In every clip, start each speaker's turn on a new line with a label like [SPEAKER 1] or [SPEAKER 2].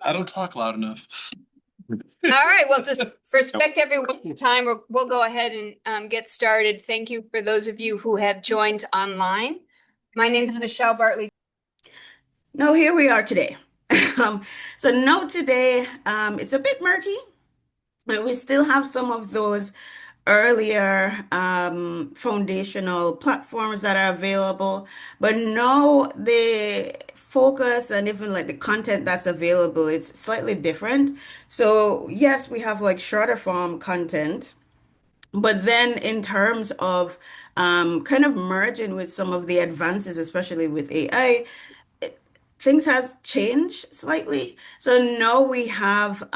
[SPEAKER 1] I don't talk loud enough.
[SPEAKER 2] All right, well, just respect everyone's time. We'll go ahead and get started. Thank you for those of you who have joined online. My name is Michelle Bartley.
[SPEAKER 3] No, here we are today. Um, so no, today it's a bit murky, but we still have some of those earlier foundational platforms that are available. But no, the focus and even like the content that's available, it's slightly different. So yes, we have like shorter form content. But then, in terms of kind of merging with some of the advances, especially with AI, things have changed slightly. So now we have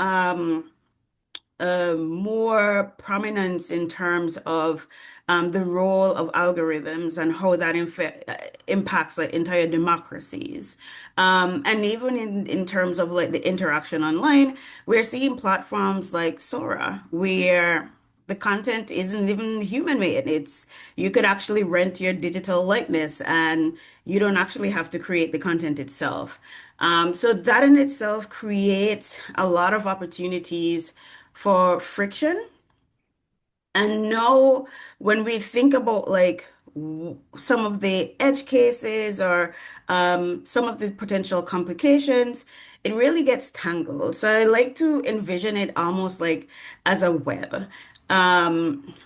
[SPEAKER 3] more prominence in terms of the role of algorithms and how that impacts like entire democracies. And even in terms of like the interaction online, we're seeing platforms like Sora, where the content isn't even human made. It's you could actually rent your digital likeness and you don't actually have to create the content itself. So that in itself creates a lot of opportunities for friction. And now, when we think about like some of the edge cases or some of the potential complications, it really gets tangled. So I like to envision it almost like as a web,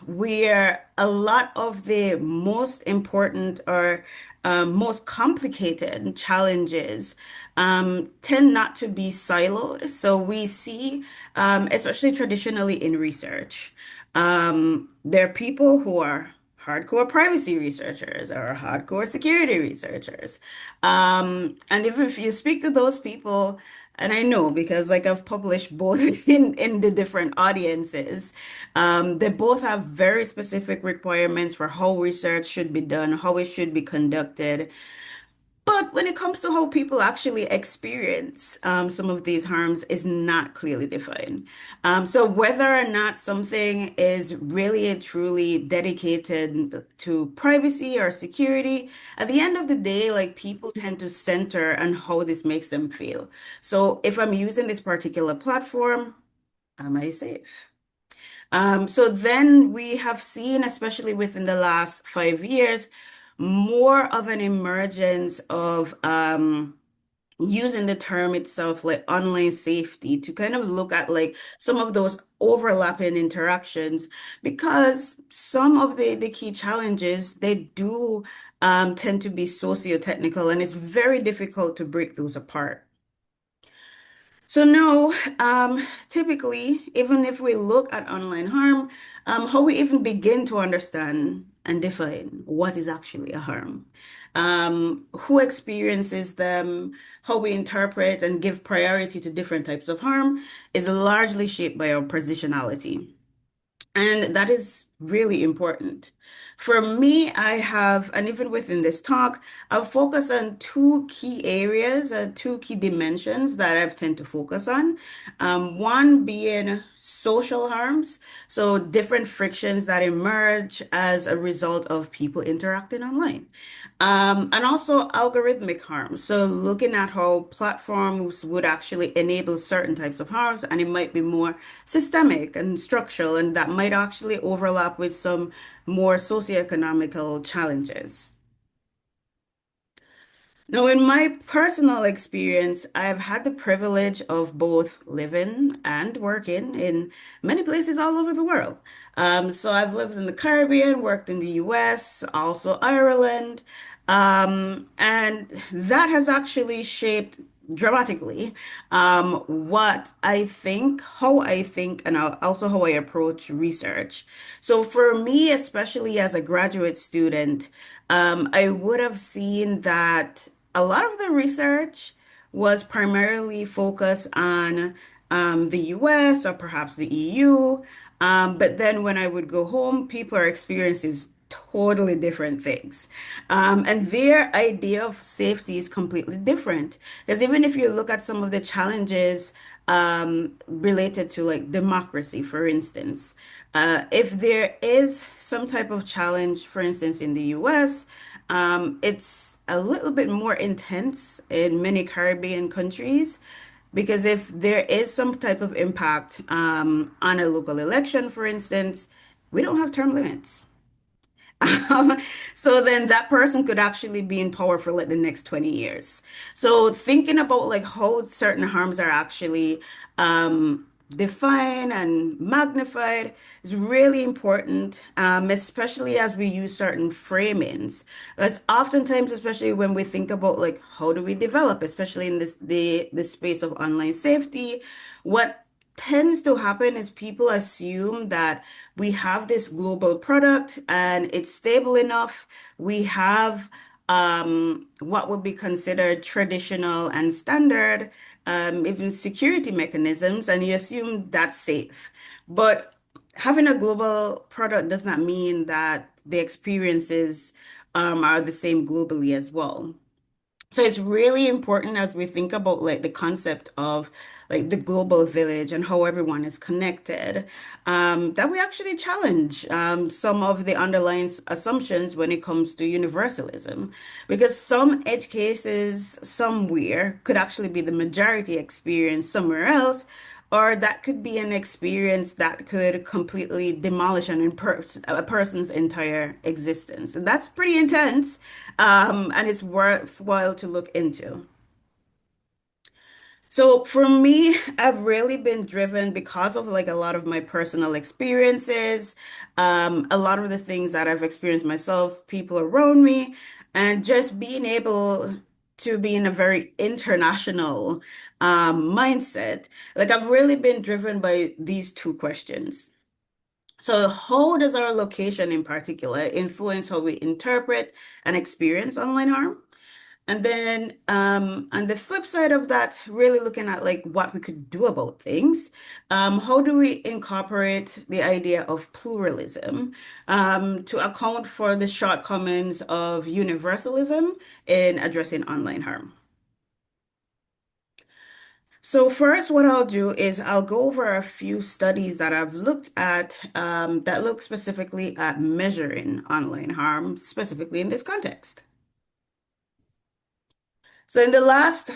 [SPEAKER 3] where a lot of the most important or most complicated challenges tend not to be siloed. So we see, especially traditionally in research, there are people who are hardcore privacy researchers or hardcore security researchers. And if you speak to those people, and I know because like I've published both in the different audiences, they both have very specific requirements for how research should be done, how it should be conducted. But when it comes to how people actually experience some of these harms is not clearly defined. So whether or not something is really and truly dedicated to privacy or security, at the end of the day, like people tend to center on how this makes them feel. So if I'm using this particular platform, am I safe? So then we have seen, especially within the last 5 years, more of an emergence of using the term itself, like online safety, to kind of look at like some of those overlapping interactions, because some of the key challenges, they do tend to be socio-technical, and it's very difficult to break those apart. So no, typically, even if we look at online harm, how we even begin to understand and define what is actually a harm, who experiences them, how we interpret and give priority to different types of harm is largely shaped by our positionality. And that is really important. For me, I have, and even within this talk, I'll focus on two key areas, two key dimensions that I've tend to focus on. One being social harms, so different frictions that emerge as a result of people interacting online. And also algorithmic harms. So looking at how platforms would actually enable certain types of harms, and it might be more systemic and structural, and that might actually overlap with some more socioeconomical challenges. Now, in my personal experience, I've had the privilege of both living and working in many places all over the world. So I've lived in the Caribbean, worked in the US, also Ireland, and that has actually shaped dramatically what I think, how I think, and also how I approach research. So for me, especially as a graduate student, I would have seen that a lot of the research was primarily focused on the US or perhaps the EU. But then when I would go home, people are experiencing totally different things. And their idea of safety is completely different. Because even if you look at some of the challenges related to like democracy, for instance, if there is some type of challenge, for instance, in the US, it's a little bit more intense in many Caribbean countries. Because if there is some type of impact on a local election, for instance, we don't have term limits. Um, so then that person could actually be in power for like the next 20 years. So thinking about like how certain harms are actually defined and magnified is really important, especially as we use certain framings. Because oftentimes, especially when we think about like how do we develop, especially in the space of online safety, what tends to happen is people assume that we have this global product and it's stable enough. We have what would be considered traditional and standard, even security mechanisms, and you assume that's safe. But having a global product does not mean that the experiences are the same globally as well. So it's really important as we think about like the concept of like the global village and how everyone is connected, that we actually challenge some of the underlying assumptions when it comes to universalism, because some edge cases somewhere could actually be the majority experience somewhere else, or that could be an experience that could completely demolish a person's entire existence. And that's pretty intense, and it's worthwhile to look into. So for me, I've really been driven because of like a lot of my personal experiences, a lot of the things that I've experienced myself, people around me, and just being able to be in a very international mindset. Like I've really been driven by these two questions. So how does our location in particular influence how we interpret and experience online harm? And then on the flip side of that, really looking at like what we could do about things. How do we incorporate the idea of pluralism to account for the shortcomings of universalism in addressing online harm? So first, what I'll do is I'll go over a few studies that I've looked at that look specifically at measuring online harm, specifically in this context. So in the last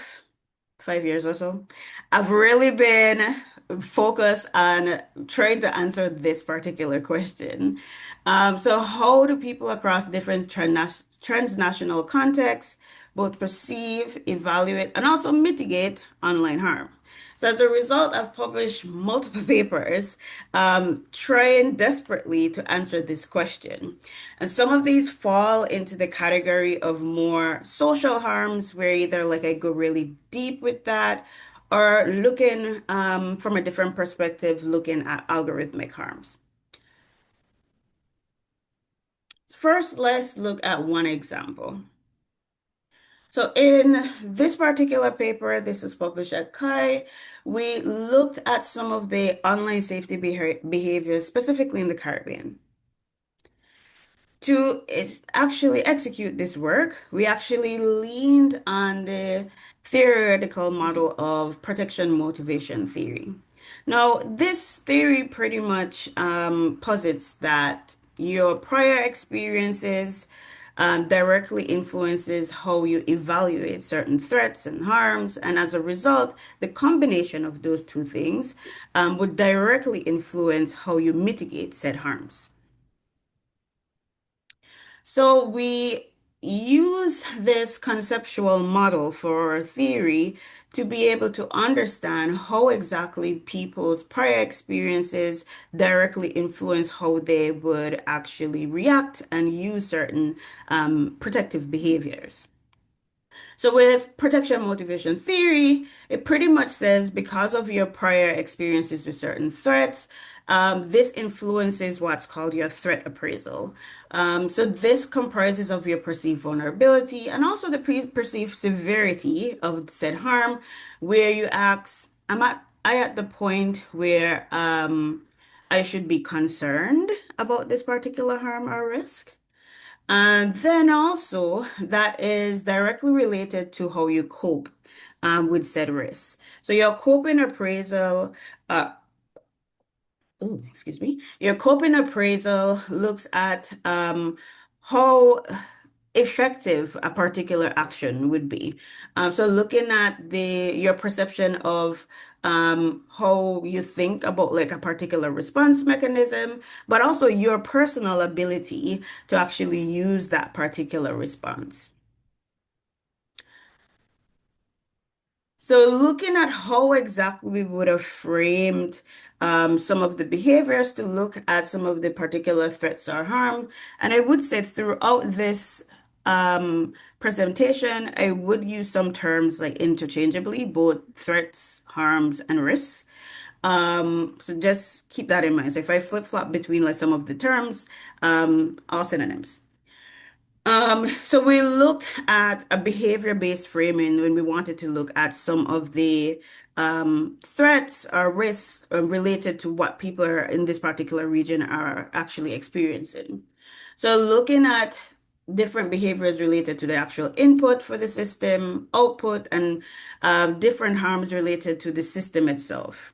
[SPEAKER 3] 5 years or so, I've really been focused on trying to answer this particular question. So, how do people across different transnational contexts both perceive, evaluate, and also mitigate online harm? So, as a result, I've published multiple papers trying desperately to answer this question. And some of these fall into the category of more social harms, where either like I go really deep with that, or looking from a different perspective, looking at algorithmic harms. First, let's look at one example. So in this particular paper, this is published at CAI, we looked at some of the online safety behaviors, specifically in the Caribbean. To actually execute this work, we actually leaned on the theoretical model of protection motivation theory. Now, this theory pretty much posits that your prior experiences directly influences how you evaluate certain threats and harms, and as a result, the combination of those two things would directly influence how you mitigate said harms. So we use this conceptual model for theory to be able to understand how exactly people's prior experiences directly influence how they would actually react and use certain protective behaviors. So with protection motivation theory, it pretty much says because of your prior experiences with certain threats, this influences what's called your threat appraisal. So this comprises of your perceived vulnerability and also the perceived severity of said harm, where you ask, I at the point where I should be concerned about this particular harm or risk? And then also, that is directly related to how you cope with said risks. So your coping appraisal, your coping appraisal looks at how effective a particular action would be. So looking at your perception of how you think about like a particular response mechanism, but also your personal ability to actually use that particular response. So looking at how exactly we would have framed some of the behaviors to look at some of the particular threats or harm. And I would say throughout this presentation, I would use some terms like interchangeably, both threats, harms, and risks. So just keep that in mind. So if I flip-flop between like some of the terms, all synonyms. So we looked at a behavior-based framing when we wanted to look at some of the threats or risks related to what people are in this particular region are actually experiencing. So looking at different behaviors related to the actual input for the system, output, and different harms related to the system itself.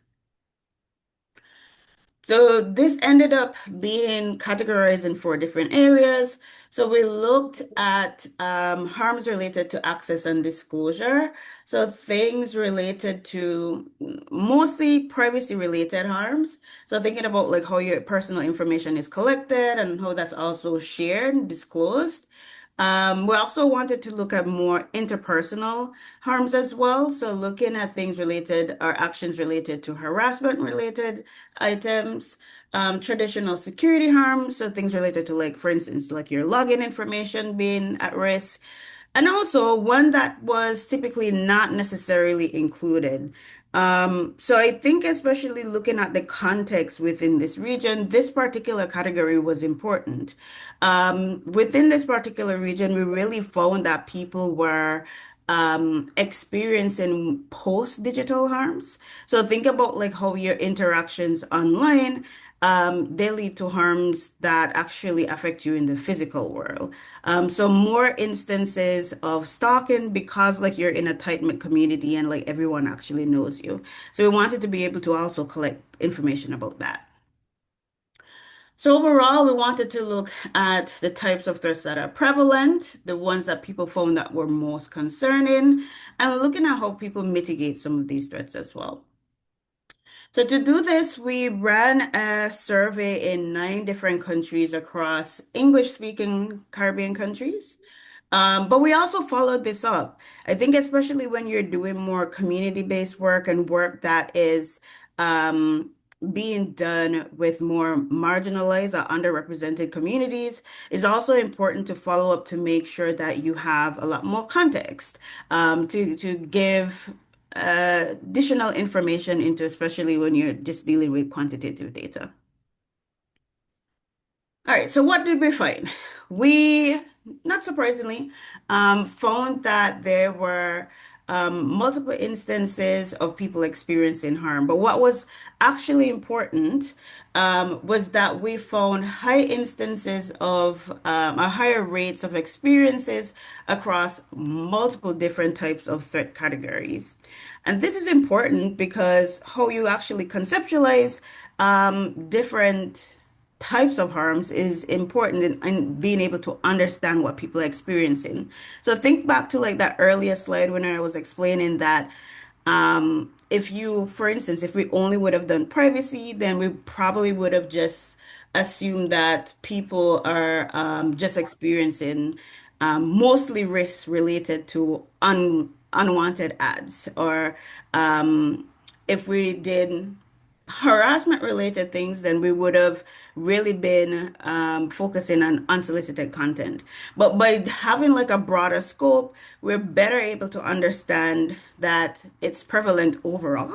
[SPEAKER 3] So this ended up being categorized in four different areas. So we looked at harms related to access and disclosure. So things related to mostly privacy related harms. So thinking about like how your personal information is collected and how that's also shared and disclosed. We also wanted to look at more interpersonal harms as well. So looking at things related or actions related to harassment related items, traditional security harms, so things related to like, for instance, like your login information being at risk, and also one that was typically not necessarily included. So I think especially looking at the context within this region, this particular category was important. Within this particular region, we really found that people were experiencing post-digital harms. So think about like how your interactions online they lead to harms that actually affect you in the physical world. So more instances of stalking because like you're in a tight-knit community and like everyone actually knows you. So we wanted to be able to also collect information about that. So overall, we wanted to look at the types of threats that are prevalent, the ones that people found that were most concerning, and looking at how people mitigate some of these threats as well. So to do this, we ran a survey in 9 different countries across English-speaking Caribbean countries. But we also followed this up. I think especially when you're doing more community-based work and work that is being done with more marginalized or underrepresented communities, is also important to follow up to make sure that you have a lot more context to give additional information into, especially when you're just dealing with quantitative data. All right, so what did we find? We, not surprisingly, found that there were multiple instances of people experiencing harm. But what was actually important was that we found high instances of higher rates of experiences across multiple different types of threat categories. And this is important because how you actually conceptualize different types of harms is important in being able to understand what people are experiencing. So think back to like that earlier slide when I was explaining that if you, for instance, if we only would have done privacy, then we probably would have just assumed that people are just experiencing mostly risks related to unwanted ads, or if we did harassment related things, then we would have really been focusing on unsolicited content. But by having like a broader scope, we're better able to understand that it's prevalent overall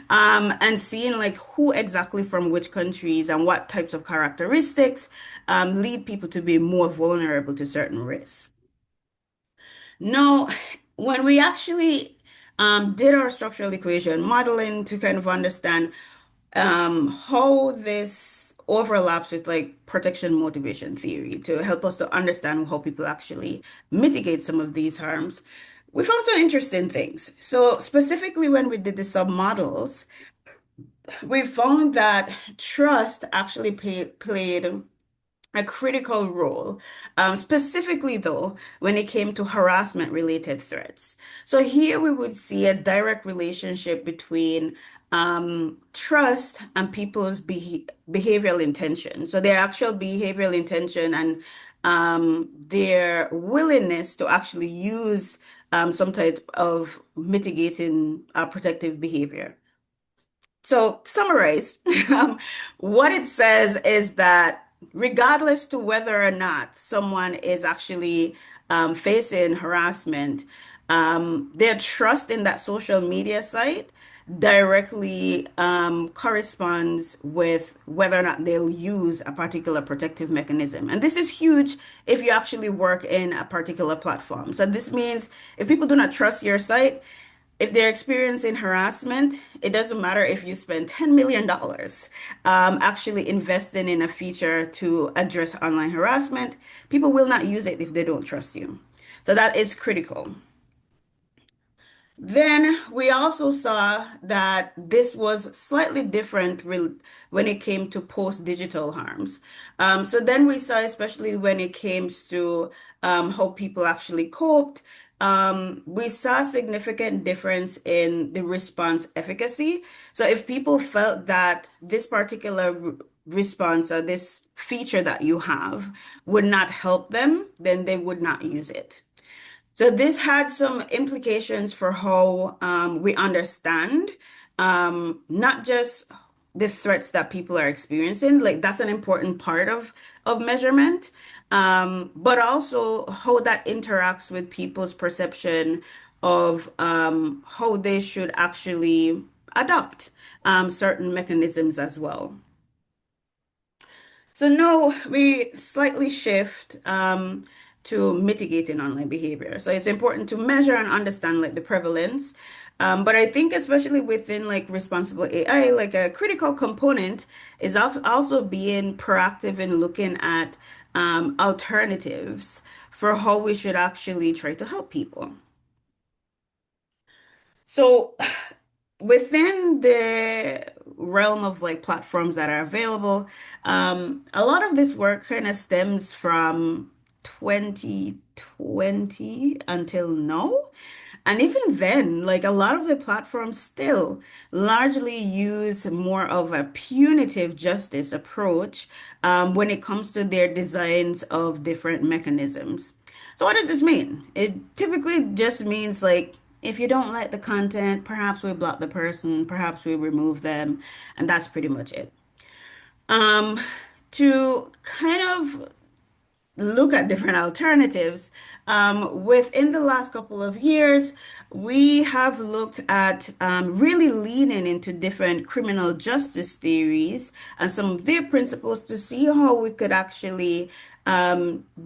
[SPEAKER 3] and seeing like who exactly from which countries and what types of characteristics lead people to be more vulnerable to certain risks. No, when we actually did our structural equation modeling to kind of understand how this overlaps with like protection motivation theory to help us to understand how people actually mitigate some of these harms, we found some interesting things. So specifically when we did the submodels, we found that trust actually played a critical role, specifically though, when it came to harassment related threats. So here we would see a direct relationship between trust and people's behavioral intention. So their actual behavioral intention and their willingness to actually use some type of mitigating protective behavior. So, summarize, what it says is that regardless to whether or not someone is actually facing harassment, their trust in that social media site directly corresponds with whether or not they'll use a particular protective mechanism. And this is huge if you actually work in a particular platform. So this means if people do not trust your site, if they're experiencing harassment, it doesn't matter if you spend $10 million actually investing in a feature to address online harassment, people will not use it if they don't trust you. So that is critical. Then we also saw that this was slightly different when it came to post-digital harms. So then we saw, especially when it came to how people actually coped, we saw significant difference in the response efficacy. So if people felt that this particular response or this feature that you have would not help them, then they would not use it. So this had some implications for how we understand not just the threats that people are experiencing, like that's an important part of measurement, but also how that interacts with people's perception of how they should actually adopt certain mechanisms as well. So now we slightly shift to mitigating online behavior. So it's important to measure and understand like the prevalence. But I think especially within like responsible AI, like a critical component is also being proactive in looking at alternatives for how we should actually try to help people. So within the realm of like platforms that are available, a lot of this work kind of stems from 2020 until now. And even then, like a lot of the platforms still largely use more of a punitive justice approach when it comes to their designs of different mechanisms. So what does this mean? It typically just means like if you don't like the content, perhaps we block the person, perhaps we remove them, and that's pretty much it. Um, to kind of look at different alternatives. Within the last couple of years, we have looked at really leaning into different criminal justice theories and some of their principles to see how we could actually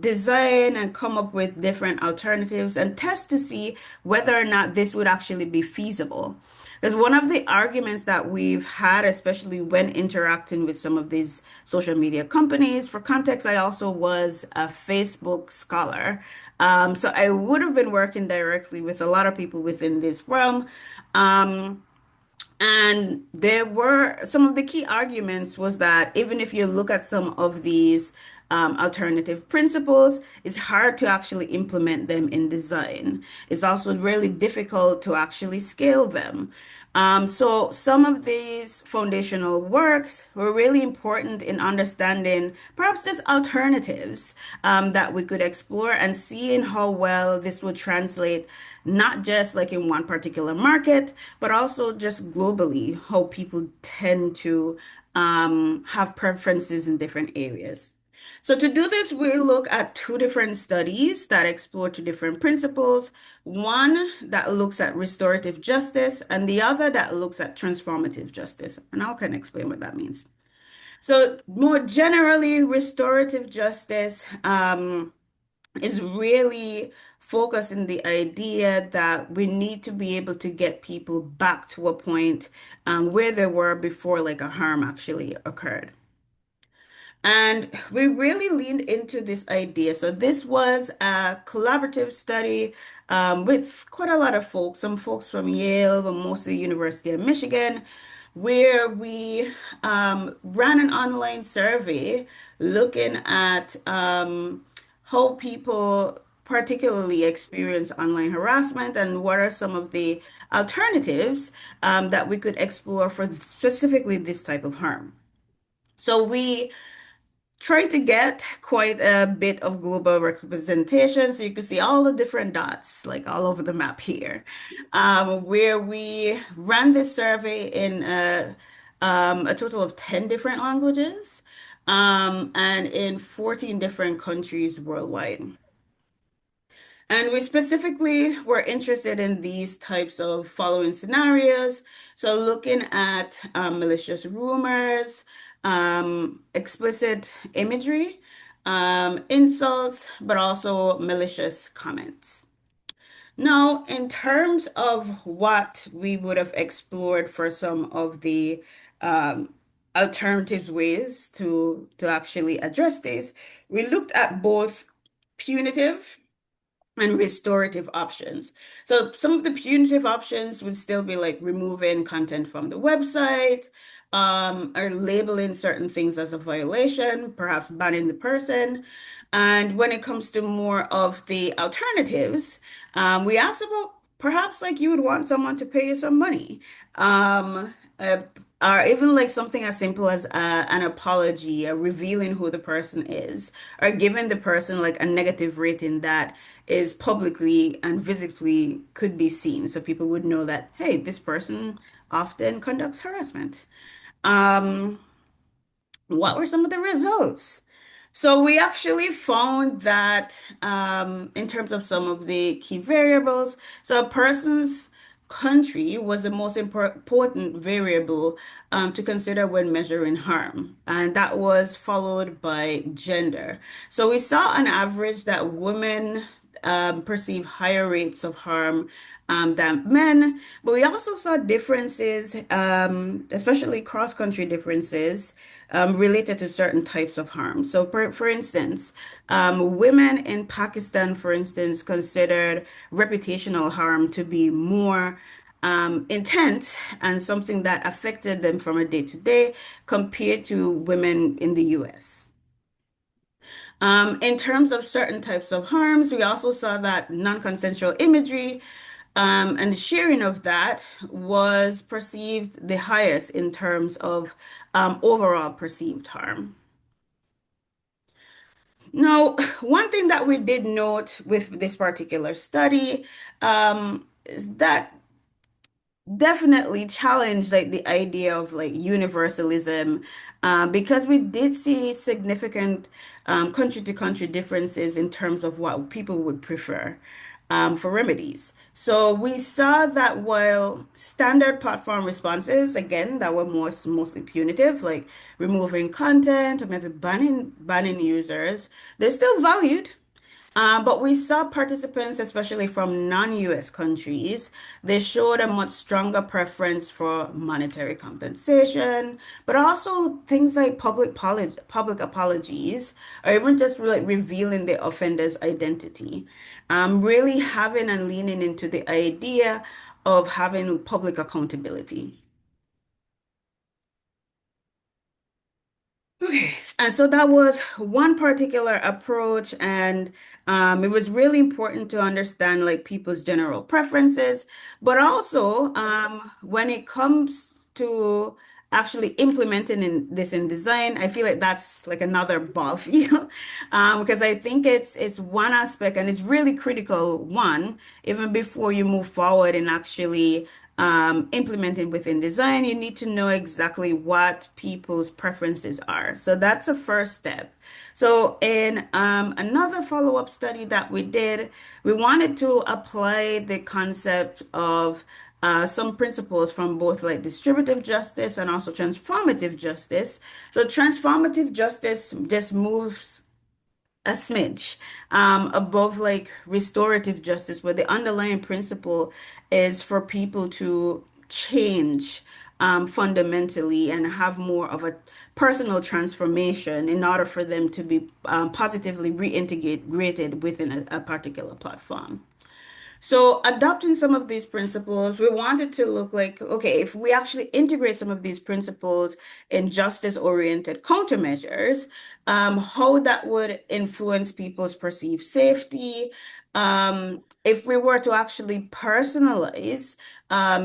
[SPEAKER 3] design and come up with different alternatives and test to see whether or not this would actually be feasible. Because one of the arguments that we've had, especially when interacting with some of these social media companies, for context, I also was a Facebook scholar. So I would have been working directly with a lot of people within this realm. Um, and there were some of the key arguments was that even if you look at some of these alternative principles, it's hard to actually implement them in design. It's also really difficult to actually scale them. So some of these foundational works were really important in understanding perhaps there's alternatives that we could explore and seeing how well this would translate not just like in one particular market, but also just globally, how people tend to have preferences in different areas. So to do this, we look at two different studies that explore two different principles. One that looks at restorative justice and the other that looks at transformative justice. And I'll kind of explain what that means. So more generally, restorative justice is really focusing the idea that we need to be able to get people back to a point where they were before like a harm actually occurred. And we really leaned into this idea. So this was a collaborative study with quite a lot of folks, some folks from Yale, but mostly University of Michigan, where we ran an online survey looking at how people particularly experience online harassment and what are some of the alternatives that we could explore for specifically this type of harm. So we try to get quite a bit of global representation so you can see all the different dots like all over the map here, where we ran this survey in a total of 10 different languages and in 14 different countries worldwide. And we specifically were interested in these types of following scenarios. So, looking at malicious rumors, explicit imagery, insults, but also malicious comments. Now, in terms of what we would have explored for some of the alternatives ways to actually address this, we looked at both punitive and restorative options. So some of the punitive options would still be like removing content from the website, or labeling certain things as a violation, perhaps banning the person. And when it comes to more of the alternatives, we asked about perhaps like you would want someone to pay you some money. Uh, or even like something as simple as an apology, revealing who the person is, or giving the person like a negative rating that is publicly and visibly could be seen. So people would know that, hey, this person often conducts harassment. Um, what were some of the results? So we actually found that in terms of some of the key variables, so a person's country was the most important variable to consider when measuring harm, and that was followed by gender. So we saw on average that women perceive higher rates of harm than men, but we also saw differences, especially cross-country differences related to certain types of harm. So, for instance, women in Pakistan, for instance, considered reputational harm to be more intense and something that affected them from a day to day compared to women in the US. In terms of certain types of harms, we also saw that non-consensual imagery and the sharing of that was perceived the highest in terms of overall perceived harm. Now, one thing that we did note with this particular study is that definitely challenged like the idea of like universalism because we did see significant country to country differences in terms of what people would prefer for remedies. So we saw that while standard platform responses, again, that were mostly punitive, like removing content or maybe banning users, they're still valued. But we saw participants, especially from non-US countries, they showed a much stronger preference for monetary compensation, but also things like public apologies, or even just like revealing the offender's identity. Really having and leaning into the idea of having public accountability. Okay, and so that was one particular approach, and it was really important to understand like people's general preferences, but also when it comes to actually implementing this in design, I feel like that's like another ball field, because I think it's one aspect and it's really critical one, even before you move forward and actually implementing within design, you need to know exactly what people's preferences are. So that's a first step. So in another follow-up study that we did, we wanted to apply the concept of some principles from both like distributive justice and also transformative justice. So transformative justice just moves a smidge above like restorative justice, where the underlying principle is for people to change fundamentally and have more of a personal transformation in order for them to be positively reintegrated within a particular platform. So, adopting some of these principles, we wanted to look like, okay, if we actually integrate some of these principles in justice-oriented countermeasures, how that would influence people's perceived safety. If we were to actually personalize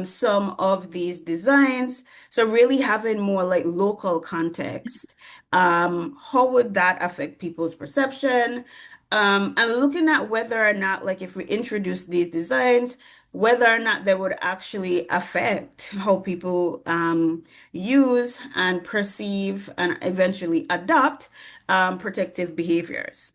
[SPEAKER 3] some of these designs, so really having more like local context, how would that affect people's perception? And looking at whether or not, like, if we introduce these designs, whether or not they would actually affect how people use and perceive and eventually adopt protective behaviors.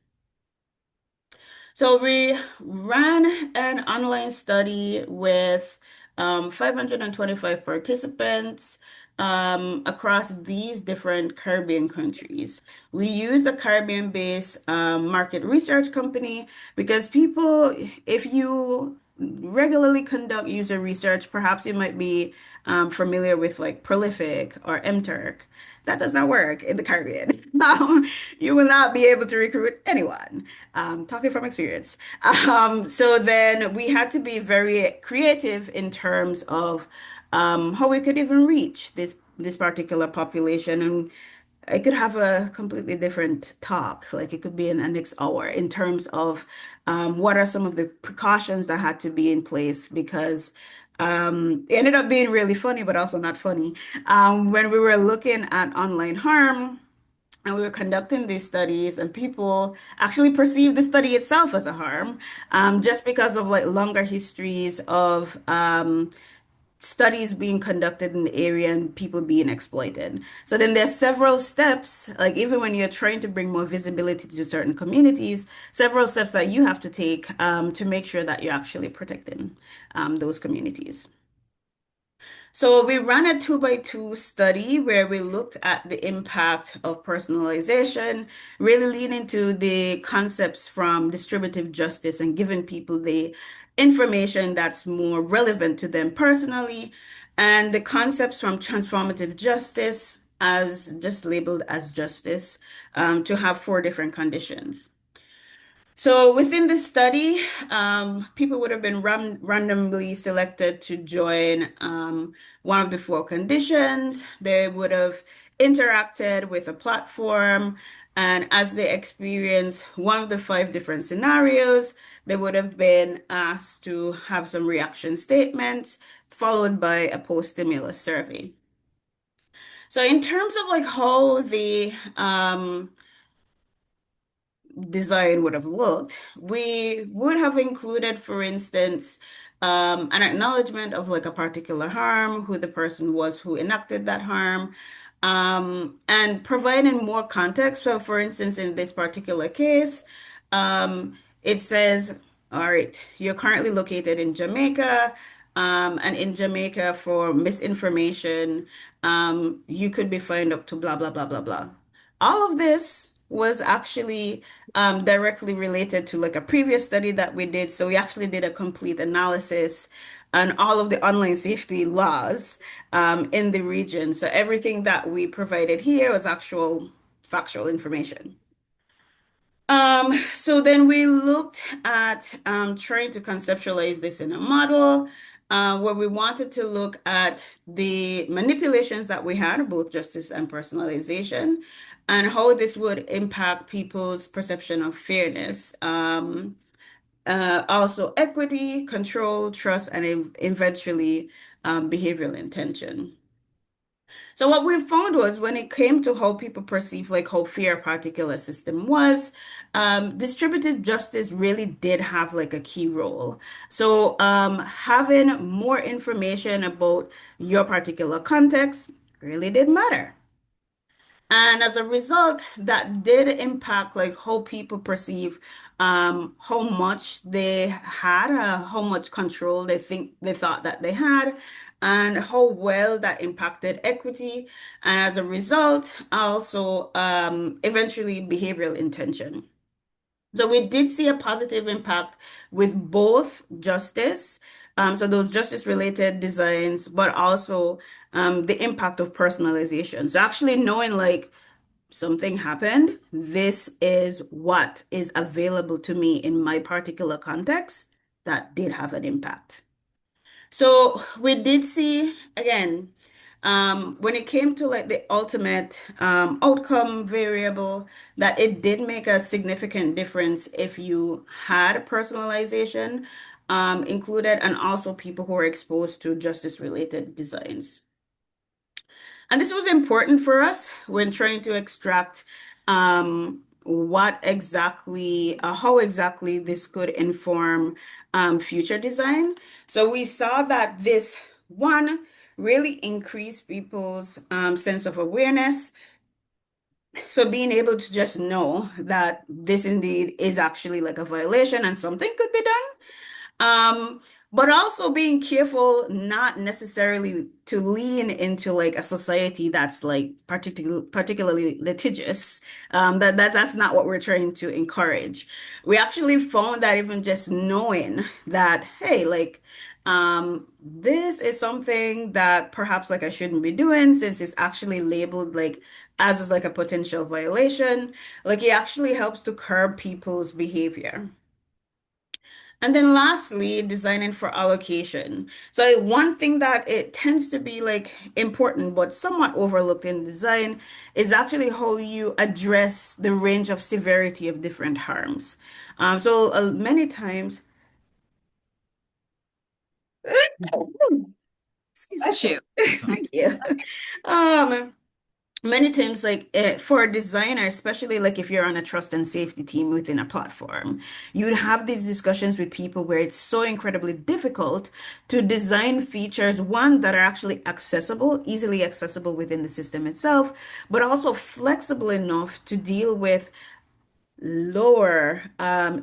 [SPEAKER 3] So we ran an online study with 525 participants across these different Caribbean countries. We use a Caribbean-based market research company because people, if you regularly conduct user research, perhaps you might be familiar with like Prolific or MTurk. That does not work in the Caribbean. You will not be able to recruit anyone. Talking from experience. So then we had to be very creative in terms of how we could even reach this particular population, and I could have a completely different talk. Like it could be in the next hour in terms of what are some of the precautions that had to be in place because it ended up being really funny, but also not funny. When we were looking at online harm and we were conducting these studies, and people actually perceived the study itself as a harm, just because of like longer histories of studies being conducted in the area and people being exploited. So then there's several steps, like even when you're trying to bring more visibility to certain communities, several steps that you have to take to make sure that you're actually protecting those communities. So we ran a 2 by 2 study where we looked at the impact of personalization, really leaning to the concepts from distributive justice and giving people the information that's more relevant to them personally, and the concepts from transformative justice as just labeled as justice to have 4 different conditions. So within the study, people would have been randomly selected to join one of the 4 conditions. They would have interacted with a platform, and as they experience one of the 5 different scenarios, they would have been asked to have some reaction statements, followed by a post-stimulus survey. So in terms of like how the design would have looked, we would have included, for instance, an acknowledgement of like a particular harm, who the person was who enacted that harm, and providing more context. So, for instance, in this particular case, it says, all right, you're currently located in Jamaica. And in Jamaica, for misinformation, you could be fined up to blah, blah, blah, blah, blah. All of this was actually directly related to like a previous study that we did. So we actually did a complete analysis on all of the online safety laws in the region. So everything that we provided here was actual factual information. So then we looked at trying to conceptualize this in a model where we wanted to look at the manipulations that we had, both justice and personalization, and how this would impact people's perception of fairness. Also equity, control, trust, and eventually behavioral intention. So what we found was when it came to how people perceive like how fair a particular system was, distributed justice really did have like a key role. So having more information about your particular context really did matter. And as a result, that did impact like how people perceive how much they had, how much control they thought that they had, and how well that impacted equity. And as a result, also eventually behavioral intention. So we did see a positive impact with both justice, so those justice related designs, but also the impact of personalization. So actually knowing like something happened, this is what is available to me in my particular context that did have an impact. So we did see again, when it came to like the ultimate outcome variable, that it did make a significant difference if you had personalization included, and also people who are exposed to justice-related designs. And this was important for us when trying to extract how exactly this could inform future design. So we saw that this one really increased people's sense of awareness. So being able to just know that this indeed is actually like a violation and something could be done. Um, but also being careful not necessarily to lean into like a society that's like particularly litigious. That's not what we're trying to encourage. We actually found that even just knowing that, hey, like this is something that perhaps like I shouldn't be doing since it's actually labeled like as is like a potential violation, like it actually helps to curb people's behavior. And then lastly, designing for allocation. So one thing that it tends to be like important but somewhat overlooked in design is actually how you address the range of severity of different harms. Many times, excuse
[SPEAKER 2] Bless
[SPEAKER 3] me,
[SPEAKER 2] you.
[SPEAKER 3] thank you. Um, Many times, like for a designer, especially like if you're on a trust and safety team within a platform, you'd have these discussions with people where it's so incredibly difficult to design features, one, that are actually accessible, easily accessible within the system itself, but also flexible enough to deal with lower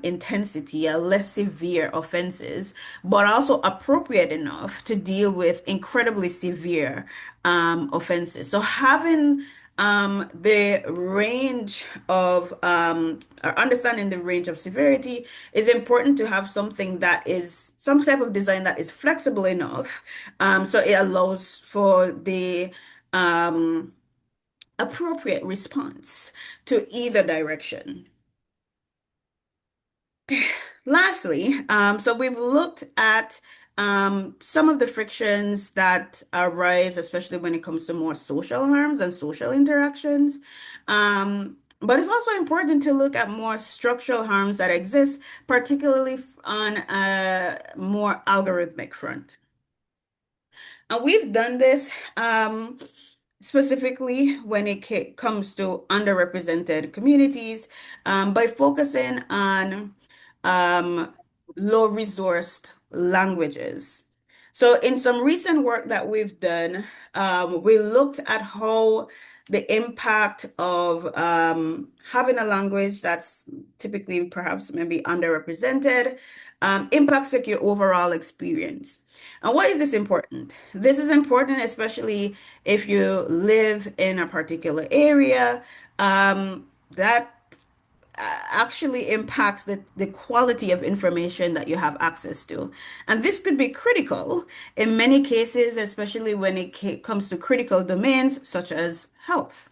[SPEAKER 3] intensity, less severe offenses, but also appropriate enough to deal with incredibly severe offenses. So having the range of or understanding the range of severity is important to have something that is some type of design that is flexible enough, so it allows for the appropriate response to either direction. Lastly, so we've looked at some of the frictions that arise, especially when it comes to more social harms and social interactions. But it's also important to look at more structural harms that exist, particularly on a more algorithmic front. And we've done this specifically when it comes to underrepresented communities by focusing on um, low-resourced languages. So, in some recent work that we've done, we looked at how the impact of having a language that's typically perhaps maybe underrepresented impacts like your overall experience. And why is this important? This is important, especially if you live in a particular area that actually impacts the quality of information that you have access to. And this could be critical in many cases, especially when it comes to critical domains such as health.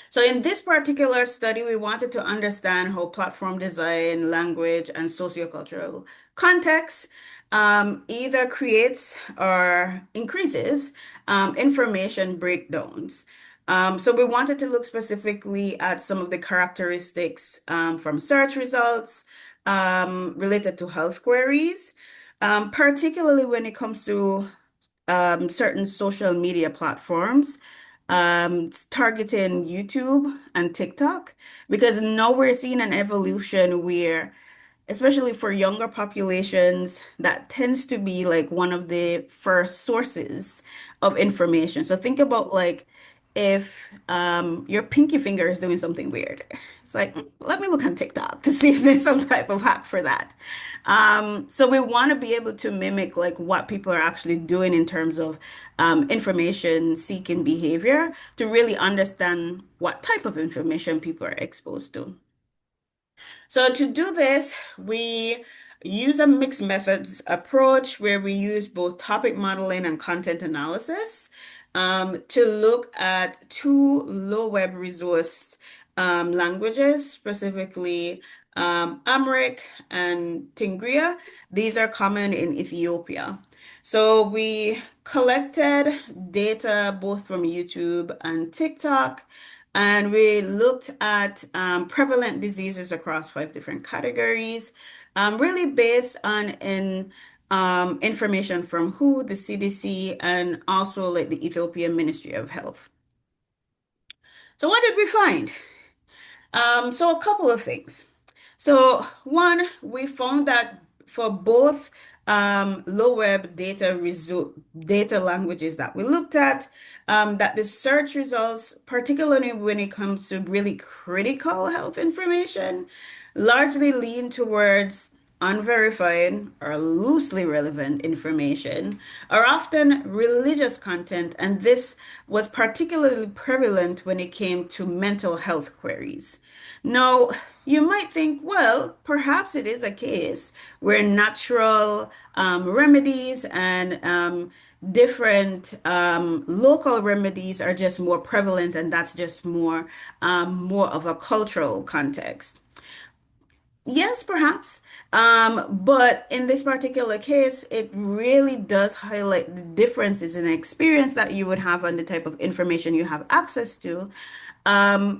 [SPEAKER 3] So in this particular study, we wanted to understand how platform design, language, and sociocultural context either creates or increases information breakdowns. So we wanted to look specifically at some of the characteristics from search results related to health queries, particularly when it comes to certain social media platforms, targeting YouTube and TikTok, because now we're seeing an evolution where, especially for younger populations, that tends to be like one of the first sources of information. So think about like if your pinky finger is doing something weird. It's like, let me look on TikTok to see if there's some type of hack for that. So we want to be able to mimic like what people are actually doing in terms of information seeking behavior to really understand what type of information people are exposed to. So to do this, we use a mixed methods approach where we use both topic modeling and content analysis to look at two low web resource languages, specifically Amharic and Tigrinya. These are common in Ethiopia. So we collected data both from YouTube and TikTok, and we looked at prevalent diseases across five different categories, really based on information from WHO, the CDC, and also like the Ethiopian Ministry of Health. So what did we find? So a couple of things. So one, we found that for both low web data languages that we looked at, that the search results, particularly when it comes to really critical health information, largely lean towards unverified or loosely relevant information, are often religious content, and this was particularly prevalent when it came to mental health queries. Now, you might think, well, perhaps it is a case where natural remedies and different local remedies are just more prevalent, and that's just more of a cultural context. Yes, perhaps. But in this particular case, it really does highlight the differences in experience that you would have and the type of information you have access to.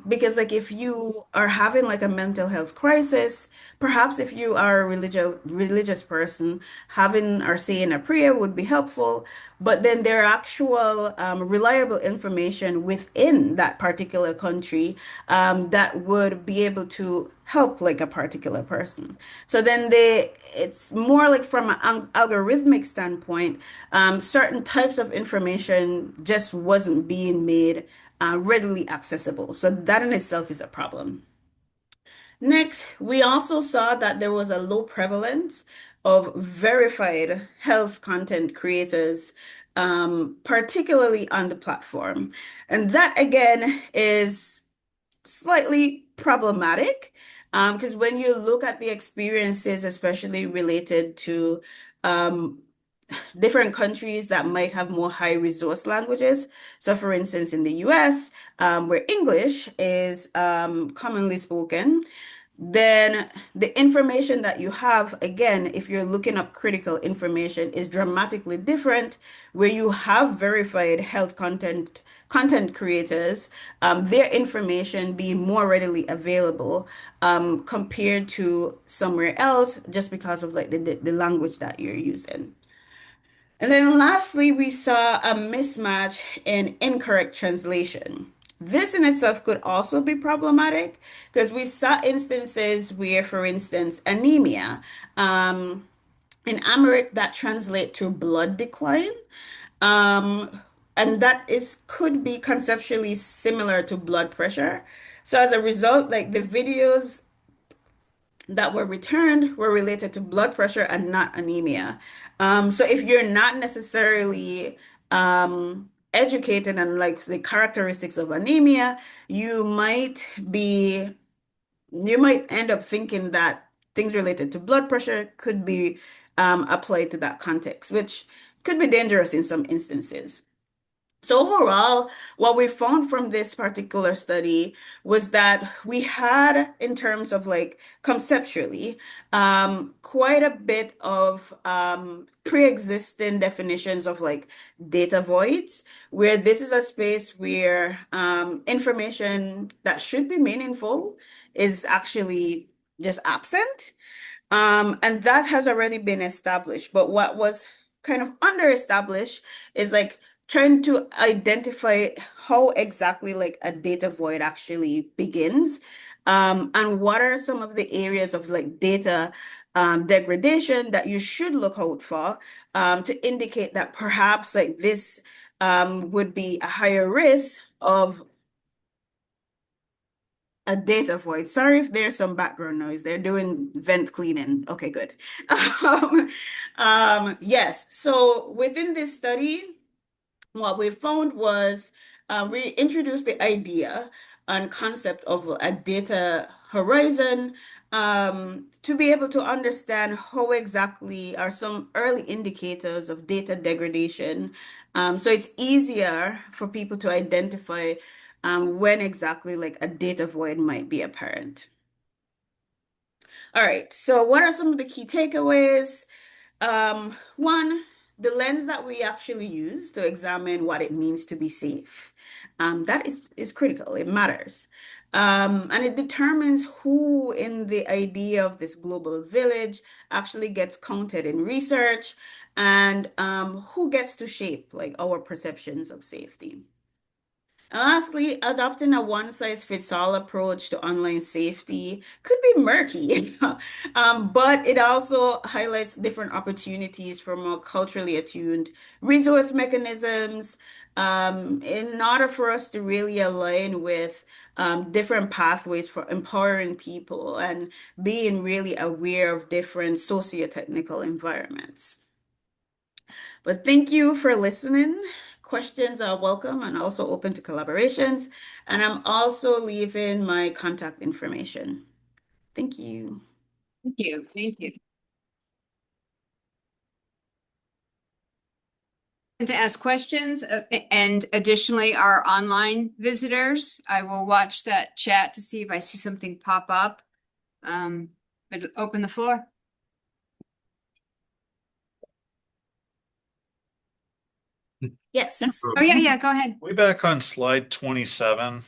[SPEAKER 3] Because like if you are having like a mental health crisis, perhaps if you are a religious person, having or saying a prayer would be helpful. But then there are actual reliable information within that particular country that would be able to help like a particular person. So then it's more like from an algorithmic standpoint, certain types of information just wasn't being made readily accessible. So that in itself is a problem. Next, we also saw that there was a low prevalence of verified health content creators, particularly on the platform. And that again is slightly problematic because when you look at the experiences, especially related to um, different countries that might have more high resource languages. So, for instance, in the US, where English is commonly spoken, then the information that you have, again, if you're looking up critical information, is dramatically different, where you have verified health content creators, their information being more readily available compared to somewhere else, just because of like the language that you're using. And then lastly, we saw a mismatch in incorrect translation. This in itself could also be problematic because we saw instances where, for instance, anemia in Amharic that translate to blood decline. Um, and that is could be conceptually similar to blood pressure. So as a result, like the videos that were returned were related to blood pressure and not anemia. So if you're not necessarily educated on like the characteristics of anemia, you might be you might end up thinking that things related to blood pressure could be applied to that context, which could be dangerous in some instances. So overall, what we found from this particular study was that we had, in terms of like conceptually, quite a bit of pre-existing definitions of like data voids, where this is a space where information that should be meaningful is actually just absent. And that has already been established. But what was kind of underestablished is like trying to identify how exactly like a data void actually begins, and what are some of the areas of like data degradation that you should look out for to indicate that perhaps like this would be a higher risk of a data void. Sorry if there's some background noise. They're doing vent cleaning. Okay, good. Um, yes. So within this study, what we found was we introduced the idea and concept of a data horizon, to be able to understand how exactly are some early indicators of data degradation. So it's easier for people to identify when exactly like a data void might be apparent. All right, so what are some of the key takeaways? One, the lens that we actually use to examine what it means to be safe, that is critical. It matters. And it determines who in the idea of this global village actually gets counted in research and who gets to shape like our perceptions of safety. And lastly, adopting a one-size-fits-all approach to online safety could be murky, but it also highlights different opportunities for more culturally attuned resource mechanisms, in order for us to really align with different pathways for empowering people and being really aware of different socio-technical environments. But thank you for listening. Questions are welcome and also open to collaborations. And I'm also leaving my contact information. Thank you.
[SPEAKER 2] Thank you. Thank you. To ask questions, and additionally, our online visitors, I will watch that chat to see if I see something pop up. But open the floor.
[SPEAKER 3] Yes.
[SPEAKER 2] Oh, yeah, go ahead.
[SPEAKER 4] Way back on slide 27,